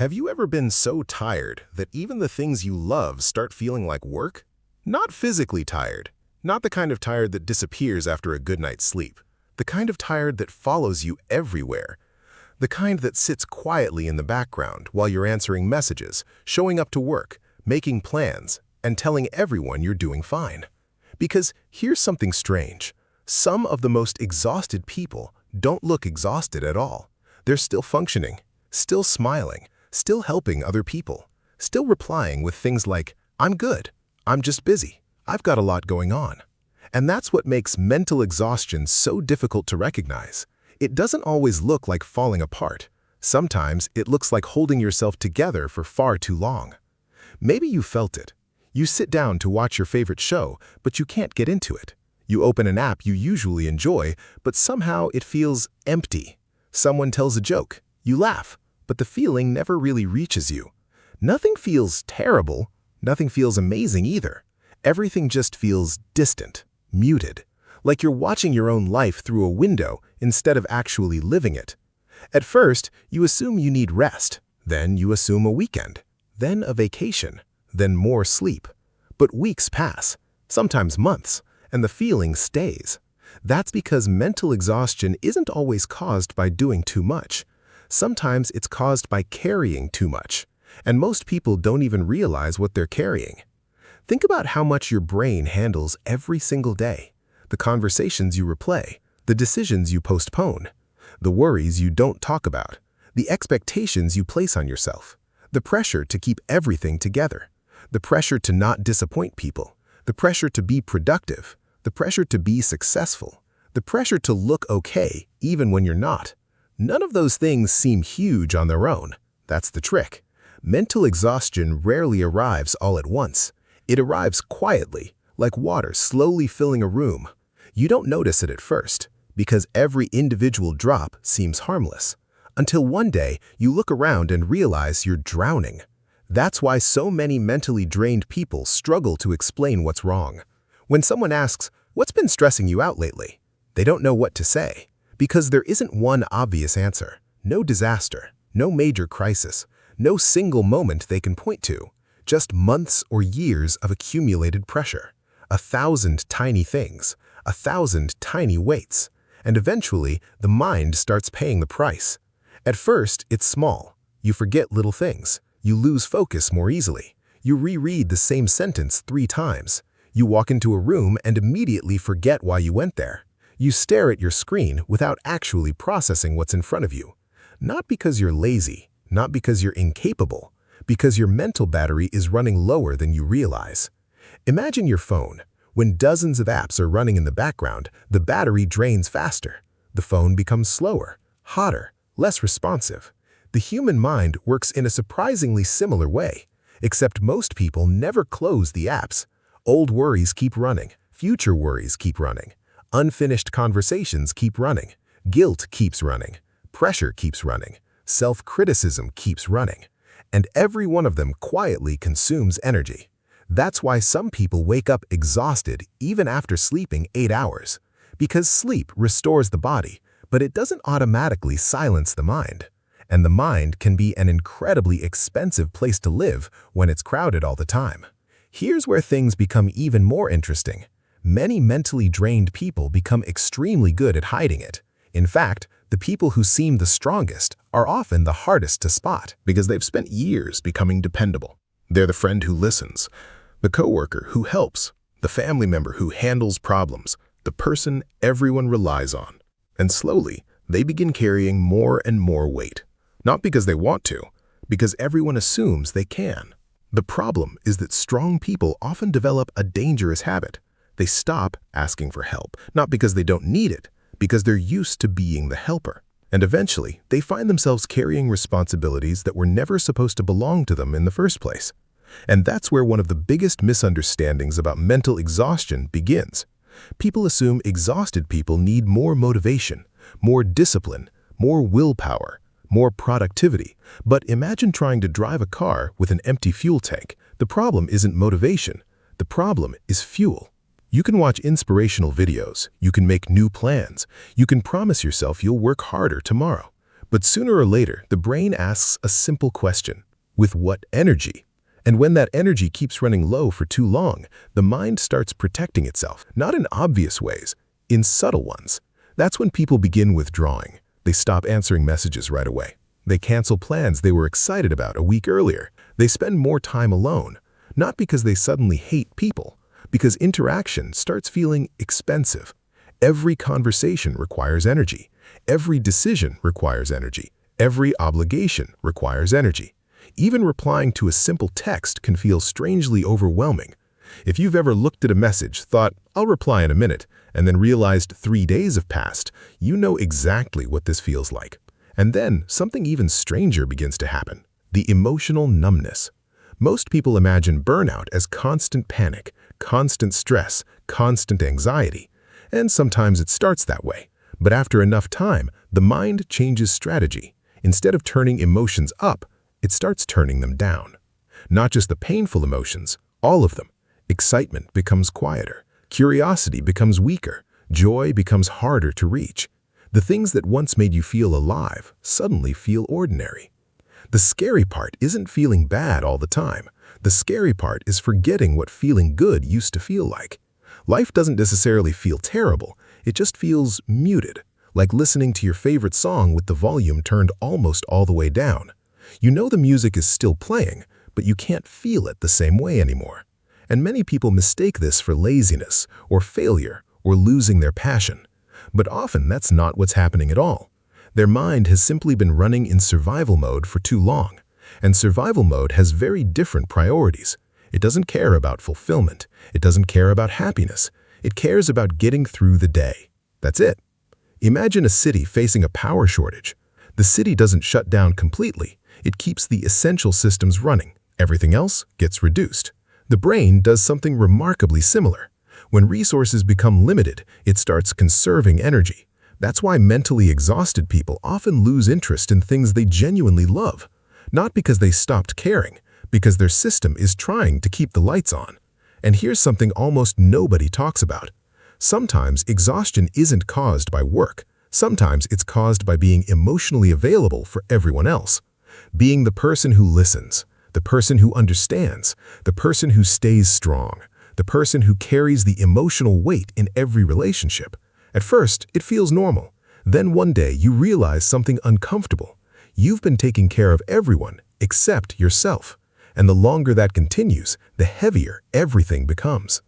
Have you ever been so tired that even the things you love start feeling like work? Not physically tired, not the kind of tired that disappears after a good night's sleep, the kind of tired that follows you everywhere, the kind that sits quietly in the background while you're answering messages, showing up to work, making plans, and telling everyone you're doing fine. Because here's something strange. Some of the most exhausted people don't look exhausted at all. They're still functioning, still smiling, still helping other people, still replying with things like, "I'm good, I'm just busy, I've got a lot going on." And that's what makes mental exhaustion so difficult to recognize. It doesn't always look like falling apart. Sometimes it looks like holding yourself together for far too long. Maybe you felt it. You sit down to watch your favorite show, but you can't get into it. You open an app you usually enjoy, but somehow it feels empty. Someone tells a joke, you laugh, but the feeling never really reaches you. Nothing feels terrible, nothing feels amazing either. Everything just feels distant, muted, like you're watching your own life through a window instead of actually living it. At first, you assume you need rest, then you assume a weekend, then a vacation, then more sleep. But weeks pass, sometimes months, and the feeling stays. That's because mental exhaustion isn't always caused by doing too much. Sometimes it's caused by carrying too much, and most people don't even realize what they're carrying. Think about how much your brain handles every single day. The conversations you replay, the decisions you postpone, the worries you don't talk about, the expectations you place on yourself, the pressure to keep everything together, the pressure to not disappoint people, the pressure to be productive, the pressure to be successful, the pressure to look okay even when you're not. None of those things seem huge on their own. That's the trick. Mental exhaustion rarely arrives all at once. It arrives quietly, like water slowly filling a room. You don't notice it at first, because every individual drop seems harmless. Until one day, you look around and realize you're drowning. That's why so many mentally drained people struggle to explain what's wrong. When someone asks, "What's been stressing you out lately?" they don't know what to say. Because there isn't one obvious answer, no disaster, no major crisis, no single moment they can point to, just months or years of accumulated pressure, 1,000 tiny things, 1,000 tiny weights, and eventually the mind starts paying the price. At first, it's small. You forget little things. You lose focus more easily. You reread the same sentence 3 times. You walk into a room and immediately forget why you went there. You stare at your screen without actually processing what's in front of you. Not because you're lazy, not because you're incapable, because your mental battery is running lower than you realize. Imagine your phone. When dozens of apps are running in the background, the battery drains faster. The phone becomes slower, hotter, less responsive. The human mind works in a surprisingly similar way, except most people never close the apps. Old worries keep running, future worries keep running. Unfinished conversations keep running, guilt keeps running, pressure keeps running, self-criticism keeps running, and every one of them quietly consumes energy. That's why some people wake up exhausted even after sleeping 8 hours, because sleep restores the body, but it doesn't automatically silence the mind. And the mind can be an incredibly expensive place to live when it's crowded all the time. Here's where things become even more interesting. Many mentally drained people become extremely good at hiding it. In fact, the people who seem the strongest are often the hardest to spot because they've spent years becoming dependable. They're the friend who listens, the coworker who helps, the family member who handles problems, the person everyone relies on. And slowly, they begin carrying more and more weight. Not because they want to, because everyone assumes they can. The problem is that strong people often develop a dangerous habit. They stop asking for help, not because they don't need it, because they're used to being the helper. And eventually, they find themselves carrying responsibilities that were never supposed to belong to them in the first place. And that's where one of the biggest misunderstandings about mental exhaustion begins. People assume exhausted people need more motivation, more discipline, more willpower, more productivity. But imagine trying to drive a car with an empty fuel tank. The problem isn't motivation. The problem is fuel. You can watch inspirational videos, you can make new plans, you can promise yourself you'll work harder tomorrow. But sooner or later, the brain asks a simple question: with what energy? And when that energy keeps running low for too long, the mind starts protecting itself, not in obvious ways, in subtle ones. That's when people begin withdrawing. They stop answering messages right away. They cancel plans they were excited about a week earlier. They spend more time alone, not because they suddenly hate people, because interaction starts feeling expensive. Every conversation requires energy. Every decision requires energy. Every obligation requires energy. Even replying to a simple text can feel strangely overwhelming. If you've ever looked at a message, thought, "I'll reply in a minute," and then realized 3 days have passed, you know exactly what this feels like. And then something even stranger begins to happen: the emotional numbness. Most people imagine burnout as constant panic, constant stress, constant anxiety. And sometimes it starts that way. But after enough time, the mind changes strategy. Instead of turning emotions up, it starts turning them down. Not just the painful emotions, all of them. Excitement becomes quieter. Curiosity becomes weaker. Joy becomes harder to reach. The things that once made you feel alive suddenly feel ordinary. The scary part isn't feeling bad all the time. The scary part is forgetting what feeling good used to feel like. Life doesn't necessarily feel terrible. It just feels muted, like listening to your favorite song with the volume turned almost all the way down. You know the music is still playing, but you can't feel it the same way anymore. And many people mistake this for laziness or failure or losing their passion. But often that's not what's happening at all. Their mind has simply been running in survival mode for too long. And survival mode has very different priorities. It doesn't care about fulfillment. It doesn't care about happiness. It cares about getting through the day. That's it. Imagine a city facing a power shortage. The city doesn't shut down completely. It keeps the essential systems running. Everything else gets reduced. The brain does something remarkably similar. When resources become limited, it starts conserving energy. That's why mentally exhausted people often lose interest in things they genuinely love. Not because they stopped caring, because their system is trying to keep the lights on. And here's something almost nobody talks about. Sometimes exhaustion isn't caused by work. Sometimes it's caused by being emotionally available for everyone else. Being the person who listens, the person who understands, the person who stays strong, the person who carries the emotional weight in every relationship. At first, it feels normal. Then one day you realize something uncomfortable. You've been taking care of everyone except yourself. And the longer that continues, the heavier everything becomes.